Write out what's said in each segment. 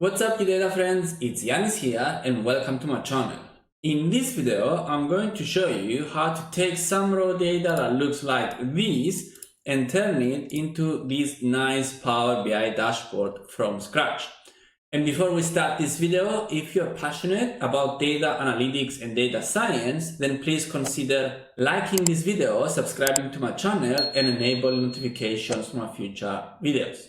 What's up, you data friends? It's Yanis here and welcome to my channel. In this video, I'm going to show you how to take some raw data that looks like this and turn it into this nice Power BI dashboard from scratch. And before we start this video, if you're passionate about data analytics and data science, then please consider liking this video, subscribing to my channel, and enable notifications for my future videos.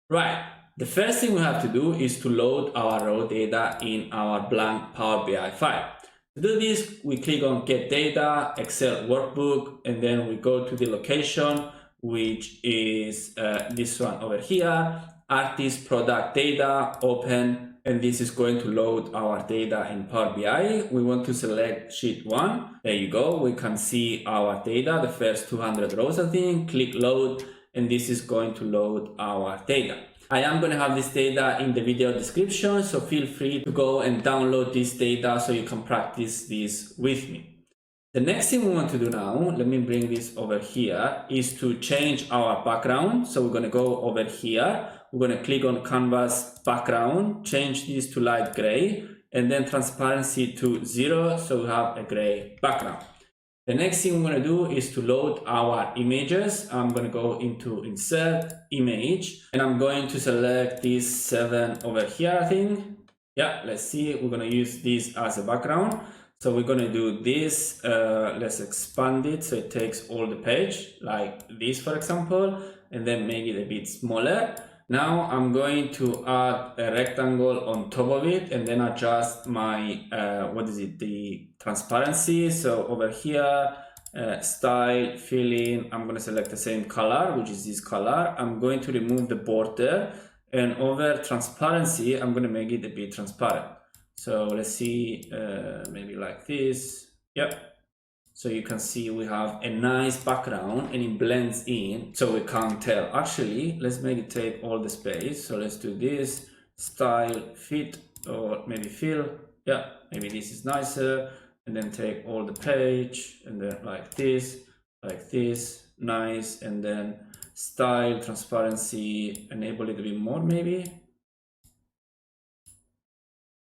Right. The first thing we have to do is to load our raw data in our blank Power BI file. To do this, we click on Get Data, Excel Workbook, and then we go to the location, which is this one over here, Artist Product Data, Open, and this is going to load our data in Power BI. We want to select Sheet 1. There you go. We can see our data, the first 200 rows, I think. Click Load, and this is going to load our data. I am going to have this data in the video description, so feel free to go and download this data so you can practice this with me. The next thing we want to do now, let me bring this over here, is to change our background. So we're going to go over here, we're going to click on Canvas background, change this to light gray, and then transparency to 0, so we have a gray background. The next thing we're going to do is to load our images. I'm going to go into Insert, Image, and I'm going to select this 7 over here, I think. Yeah, let's see. We're going to use this as a background. So we're going to do this. Let's expand it so it takes all the page, like this, for example, and then make it a bit smaller. Now I'm going to add a rectangle on top of it and then adjust my, the transparency. So over here, style, filling, I'm going to select the same color, which is this color. I'm going to remove the border, and over transparency, I'm going to make it a bit transparent. So let's see, maybe like this. Yep. So you can see we have a nice background and it blends in, so we can't tell. Actually, let's make it take all the space. So let's do this, style, fit, or maybe fill. Yeah, maybe this is nicer. And then take all the page and then like this, nice. And then style, transparency, enable it a bit more maybe.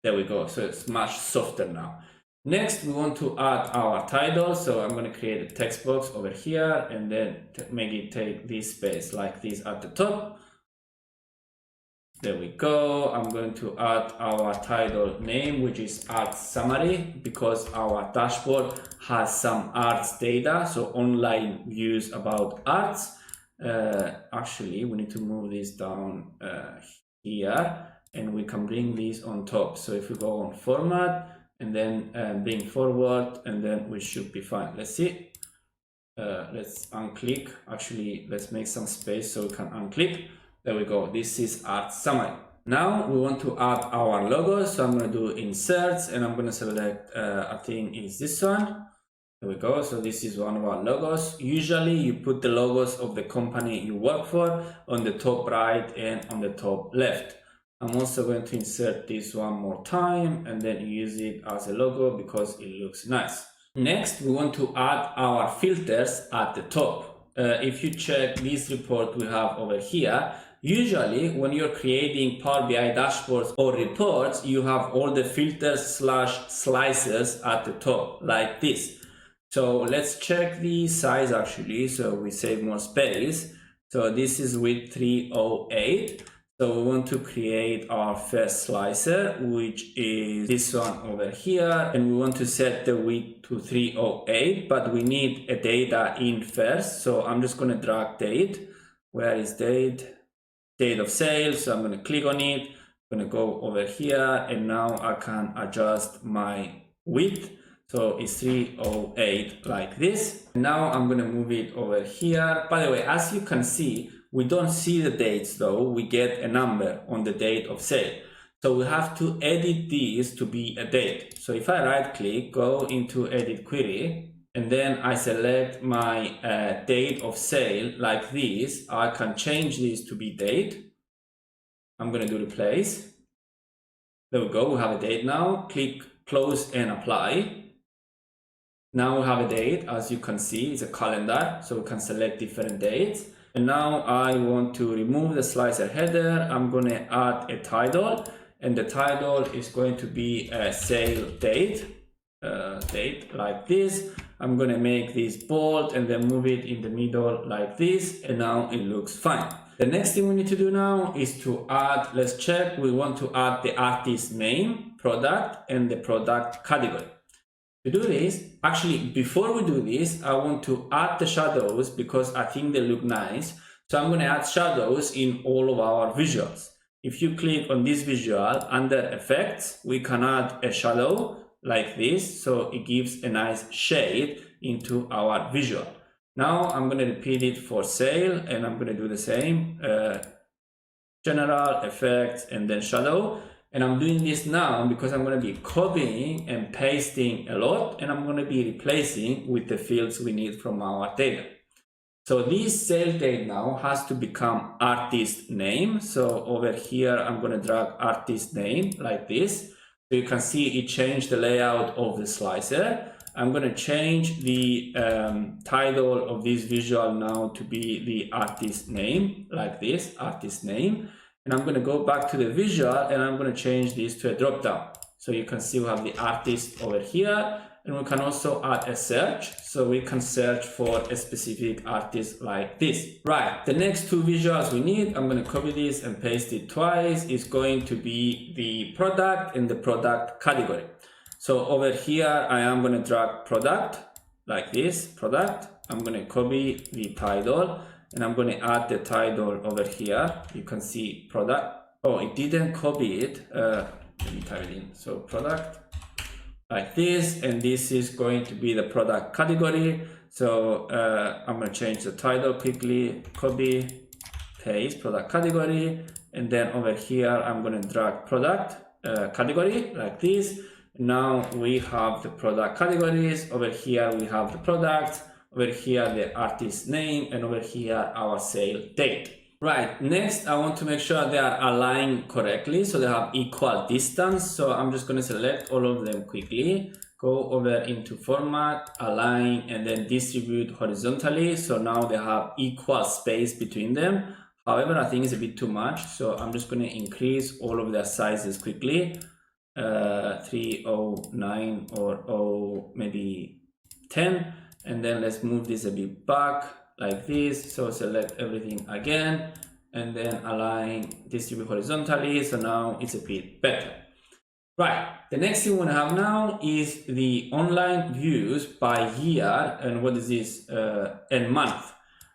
There we go. So it's much softer now. Next, we want to add our title. So I'm going to create a text box over here and then make it take this space like this at the top. There we go. I'm going to add our title name, which is Art Summary, because our dashboard has some arts data. So online views about arts. Actually, we need to move this down here and we can bring this on top. So if we go on Format, and then bring forward, and then we should be fine. Let's see. Let's unclick. Actually, let's make some space so we can unclick. There we go. This is Art Summary. Now we want to add our logo. So I'm going to do Inserts, and I'm going to select, I think it's this one. There we go. So this is one of our logos. Usually you put the logos of the company you work for on the top right and on the top left. I'm also going to insert this one more time and then use it as a logo because it looks nice. Next, we want to add our filters at the top. If you check this report we have over here, usually when you're creating Power BI dashboards or reports, you have all the filters / slices at the top like this. So let's check the size actually, so we save more space. So this is width 308. So we want to create our first slicer, which is this one over here, and we want to set the width to 308, but we need a data in first. So I'm just going to drag date. Where is date? Date of sale. So I'm going to click on it. I'm going to go over here, and now I can adjust my width. So it's 308 like this. Now I'm going to move it over here. By the way, as you can see, we don't see the dates though, we get a number on the date of sale. So we have to edit these to be a date. So if I right click, go into edit query, and then I select my date of sale like this, I can change this to be date. I'm going to do replace. There we go, we have a date now. Click close and apply. Now we have a date, as you can see, it's a calendar, so we can select different dates. And now I want to remove the slicer header. I'm going to add a title, and the title is going to be a sale date, like this. I'm going to make this bold and then move it in the middle like this, and now it looks fine. The next thing we need to do now is to add, let's check, we want to add the artist name, product, and the product category. To do this, actually, before we do this, I want to add the shadows because I think they look nice. So I'm going to add shadows in all of our visuals. If you click on this visual under effects, we can add a shadow like this. So it gives a nice shade into our visual. Now I'm going to repeat it for sale, and I'm going to do the same, general, effects, and then shadow. And I'm doing this now because I'm going to be copying and pasting a lot, and I'm going to be replacing with the fields we need from our data. So this sale date now has to become artist name. So over here, I'm going to drag artist name like this. So you can see it changed the layout of the slicer. I'm going to change the title of this visual now to be the artist name, like this, artist name. And I'm going to go back to the visual, and I'm going to change this to a drop down. So you can see we have the artist over here, and we can also add a search. So we can search for a specific artist like this. Right, the next two visuals we need, I'm going to copy this and paste it twice, is going to be the product and the product category. So over here, I am going to drag product like this, product. I'm going to copy the title, and I'm going to add the title over here. You can see product. Oh, it didn't copy it. Let me type it in. So product like this, and this is going to be the product category. So I'm going to change the title quickly, copy, paste, product category. And then over here, I'm going to drag product category like this. Now we have the product categories. Over here we have the product, over here the artist name, and over here our sale date. Right, next I want to make sure they are aligned correctly, so they have equal distance. So I'm just going to select all of them quickly, go over into format, align, and then distribute horizontally. So now they have equal space between them. However, I think it's a bit too much, so I'm just going to increase all of their sizes quickly. 309 or maybe 10, and then let's move this a bit back like this. So select everything again, and then align, distribute horizontally. So now it's a bit better. Right, the next thing we want to have now is the online views by year, and what is this, and month.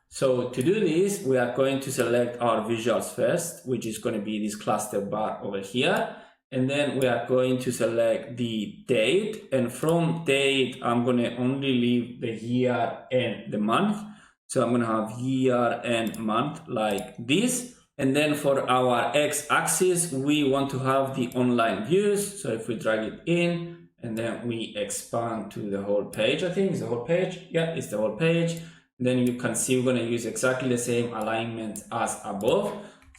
So to do this, we are going to select our visuals first, which is going to be this cluster bar over here. And then we are going to select the date, and from date, I'm going to only leave the year and the month. So I'm going to have year and month like this. And then for our x-axis, we want to have the online views. So if we drag it in, and then we expand to the whole page, I think it's the whole page. Yeah, it's the whole page. Then you can see we're going to use exactly the same alignment as above.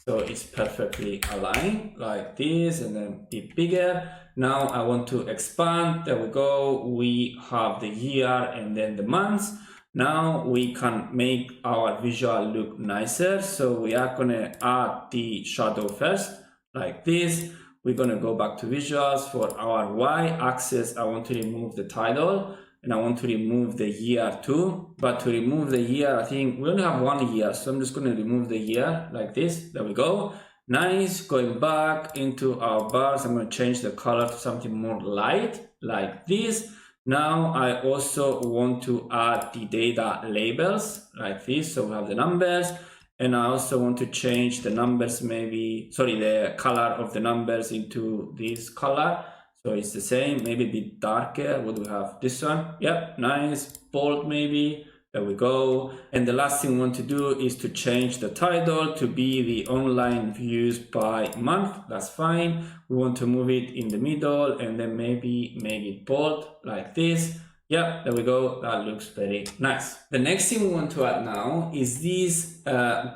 So it's perfectly aligned like this, and then a bit bigger. Now I want to expand. There we go. We have the year and then the months. Now we can make our visual look nicer. So we are going to add the shadow first like this. We're going to go back to visuals. For our y-axis, I want to remove the title, and I want to remove the year too. But to remove the year, I think we only have 1 year, so I'm just going to remove the year like this. There we go. Nice. Going back into our bars, I'm going to change the color to something more light like this. Now I also want to add the data labels like this. So we have the numbers, and I also want to change the numbers, the color of the numbers into this color. So it's the same, maybe a bit darker. What do we have? This one. Yep, nice, bold maybe. There we go. And the last thing we want to do is to change the title to be the online views by month. That's fine. We want to move it in the middle, and then maybe make it bold like this. Yeah, there we go. That looks very nice. The next thing we want to add now is this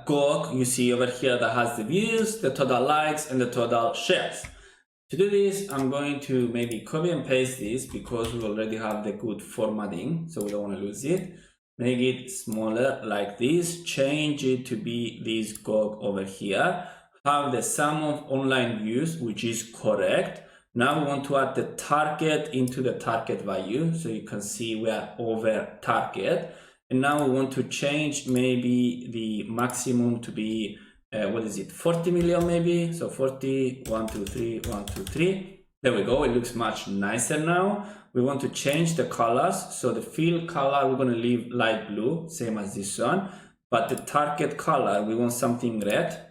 gog you see over here that has the views, the total likes, and the total shares. To do this, I'm going to maybe copy and paste this because we already have the good formatting, so we don't want to lose it. Make it smaller like this, change it to be this gog over here. have the sum of online views, which is correct. Now we want to add the target into the target value, so you can see we are over target. And now we want to change maybe the maximum to be, what is it, 40 million maybe? So 40, 1, 2, 3, 1, 2, 3. There we go, it looks much nicer now. We want to change the colors. So the fill color, we're going to leave light blue, same as this one. But the target color, we want something red,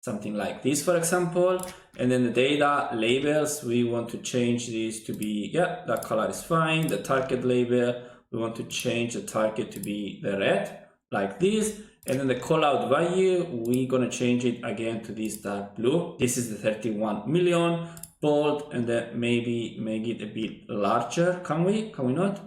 something like this, for example. And then the data labels, we want to change this to be, yeah, that color is fine. The target label, we want to change the target to be the red, like this. And then the callout value, we're going to change it again to this dark blue. This is the 31 million. Bold, and then maybe make it a bit larger. Can we not?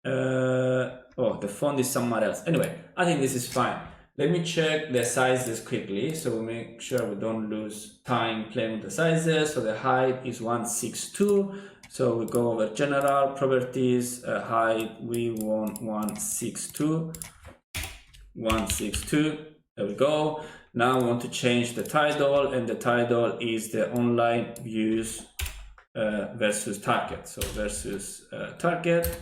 Oh, the font is somewhere else. Anyway, I think this is fine. Let me check the sizes quickly, so we make sure we don't lose time playing with the sizes. So the height is 162. So we go over general properties, height, we want 162. 162. There we go. Now we want to change the title, and the title is the online views versus target. So versus target,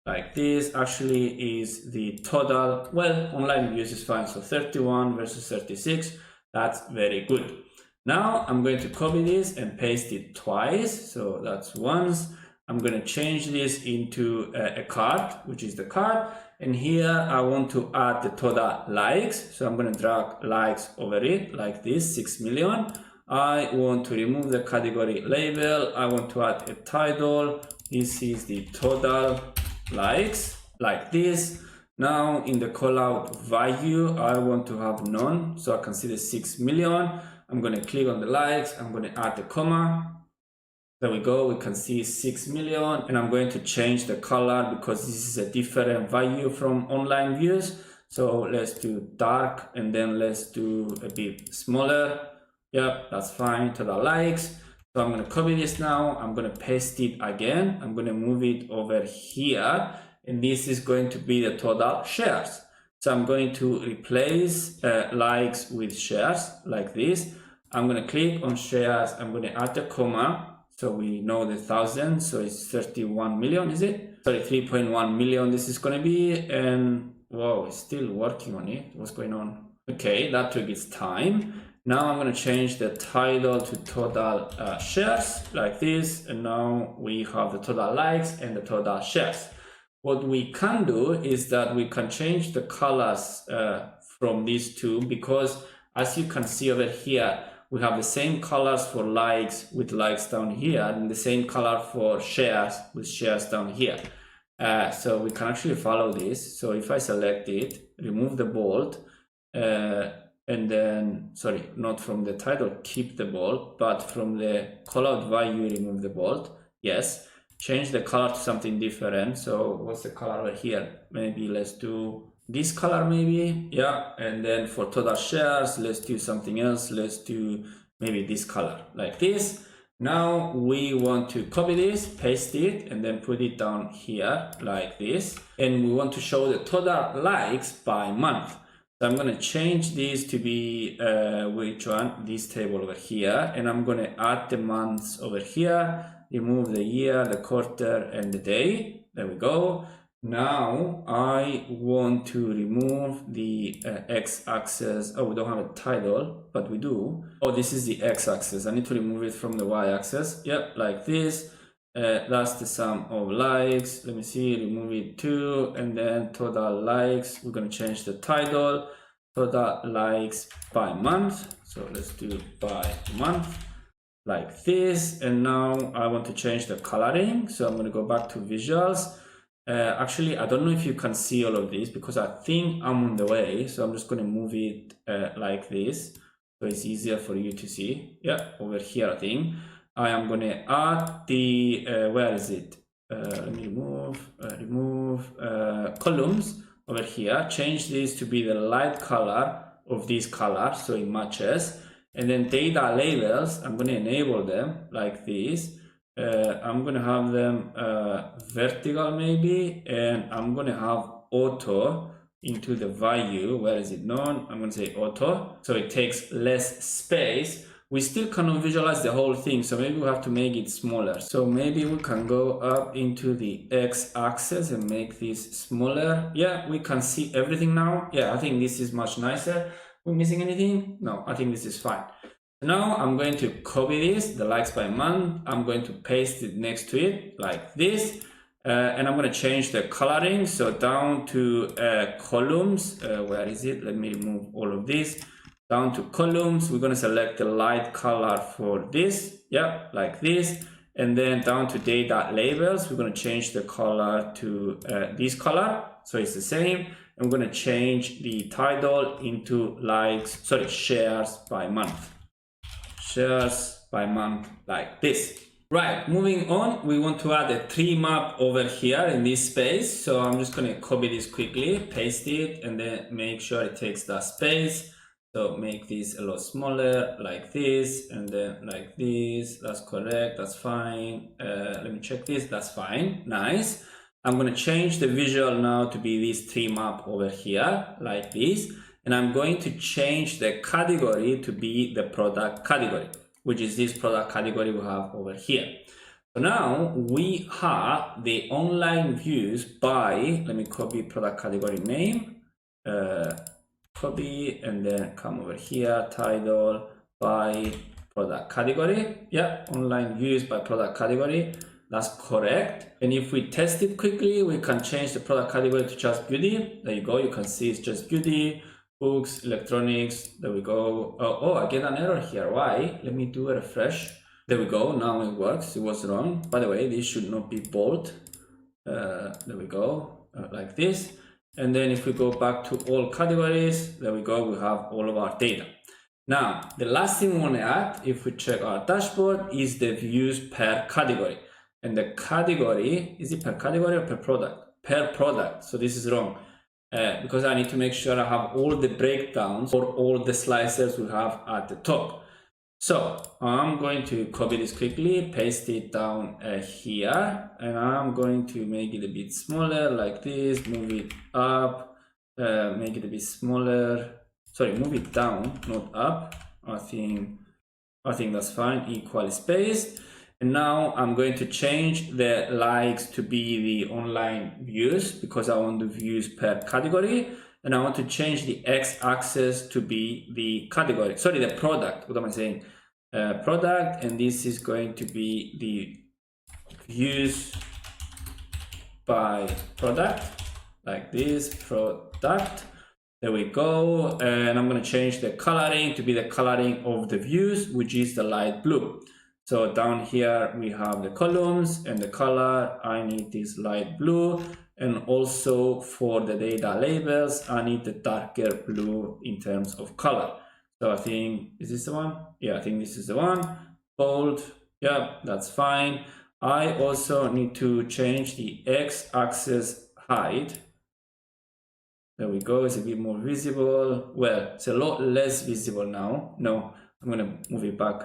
like this. Actually is the total. Well, online views is fine. So 31 versus 36. That's very good. Now I'm going to copy this and paste it twice. So that's once. I'm going to change this into a card, which is the card. And here I want to add the total likes. So I'm going to drag likes over it like this, 6 million. I want to remove the category label. I want to add a title. This is the total likes, like this. Now in the callout value, I want to have none. So I can see the 6 million. I'm going to click on the likes. I'm going to add the comma. There we go, we can see 6 million, and I'm going to change the color because this is a different value from online views. So let's do dark, and then let's do a bit smaller. Yep, that's fine, total likes. So I'm going to copy this now, I'm going to paste it again, I'm going to move it over here, and this is going to be the total shares. So I'm going to replace likes with shares, like this. I'm going to click on shares, I'm going to add the comma. So we know the 1,000, so it's 31 million, is it? Sorry, 3.1 million this is going to be, and wow, it's still working on it. What's going on? Okay, that took its time. Now I'm going to change the title to total shares, like this, and now we have the total likes and the total shares. What we can do is that we can change the colors from these two, because as you can see over here, we have the same colors for likes with likes down here, and the same color for shares with shares down here. So we can actually follow this. So if I select it, remove the bold, and then, sorry, not from the title, keep the bold, but from the callout value, remove the bold. Yes, change the color to something different. So what's the color over here? Maybe let's do this color maybe, yeah. And then for total shares, let's do something else. Let's do maybe this color, like this. Now we want to copy this, paste it, and then put it down here like this. And we want to show the total likes by month. So I'm going to change this to be, which one? This table over here. And I'm going to add the months over here, remove the year, the quarter, and the day. There we go. Now I want to remove the x-axis. Oh, we don't have a title, but we do. Oh, this is the x-axis. I need to remove it from the y-axis. Yep, like this. That's the sum of likes. Let me see, remove it too. And then total likes. We're going to change the title. Total likes by month. So let's do by month, like this. And now I want to change the coloring. So I'm going to go back to visuals. Actually, I don't know if you can see all of this because I think I'm on the way. So I'm just going to move it like this. So it's easier for you to see. Yeah, over here, I think. I am going to add the, where is it? Let me remove columns over here. Change this to be the light color of this color so it matches. And then data labels, I'm going to enable them like this. I'm going to have them vertical maybe, and I'm going to have auto into the value. Where is it known? I'm going to say auto. So it takes less space. We still cannot visualize the whole thing, so maybe we have to make it smaller. So maybe we can go up into the x-axis and make this smaller. Yeah, we can see everything now. Yeah, I think this is much nicer. We're missing anything? No, I think this is fine. Now I'm going to copy this, the likes by month. I'm going to paste it next to it like this. And I'm going to change the coloring. So down to columns. Where is it? Let me remove all of this. Down to columns, we're going to select the light color for this. Yeah, like this. And then down to data labels, we're going to change the color to this color. So it's the same. And we're going to change the title into shares by month. Shares by month like this. Right, moving on, we want to add a tree map over here in this space. So I'm just going to copy this quickly, paste it, and then make sure it takes that space. So make this a lot smaller like this, and then like this. That's correct, that's fine. Let me check this, that's fine, nice. I'm going to change the visual now to be this tree map over here like this. And I'm going to change the category to be the product category, which is this product category we have over here. So now we have the online views by, let me copy product category name, copy, and then come over here, title by product category. Yeah, online views by product category. That's correct. And if we test it quickly, we can change the product category to just beauty. There you go. You can see it's just beauty, books, electronics. There we go. Oh, I get an error here. Why? Let me do a refresh. There we go. Now it works. It was wrong. By the way, this should not be bold. There we go. Like this. And then if we go back to all categories, there we go. We have all of our data. Now, the last thing we want to add, if we check our dashboard, is the views per category. And the category, is it per category or per product? Per product. So this is wrong. Because I need to make sure I have all the breakdowns for all the slices we have at the top. So I'm going to copy this quickly, paste it down here, and I'm going to make it a bit smaller like this, move it up, make it a bit smaller. Sorry, move it down, not up. I think that's fine, equally spaced. And now I'm going to change the likes to be the online views because I want the views per category. And I want to change the x-axis to be the category. Sorry, the product. What am I saying? Product. And this is going to be the views by product. Like this, product. There we go. And I'm going to change the coloring to be the coloring of the views, which is the light blue. So down here we have the columns and the color. I need this light blue. And also for the data labels, I need the darker blue in terms of color. So I think, is this the one? Yeah, I think this is the one. Bold, yeah, that's fine. I also need to change the x-axis height. There we go, it's a bit more visible. Well, it's a lot less visible now. No, I'm gonna move it back.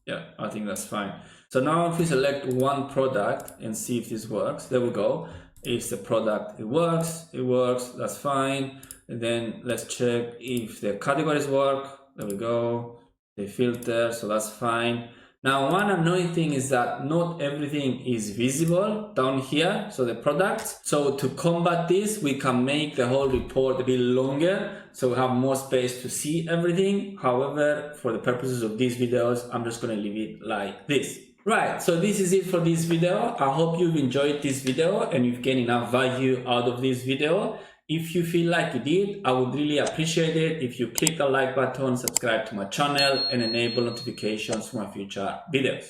Yeah, I think that's fine. So now if we select one product and see if this works, there we go. If the product, it works, that's fine. And then let's check if the categories work. There we go. They filter, so that's fine. Now, one annoying thing is that not everything is visible down here, so the products. So to combat this, we can make the whole report a bit longer, so we have more space to see everything. However, for the purposes of these videos, I'm just gonna leave it like this. Right, so this is it for this video. I hope you've enjoyed this video and you've gained enough value out of this video. If you feel like you did, I would really appreciate it if you click the like button, subscribe to my channel, and enable notifications for my future videos.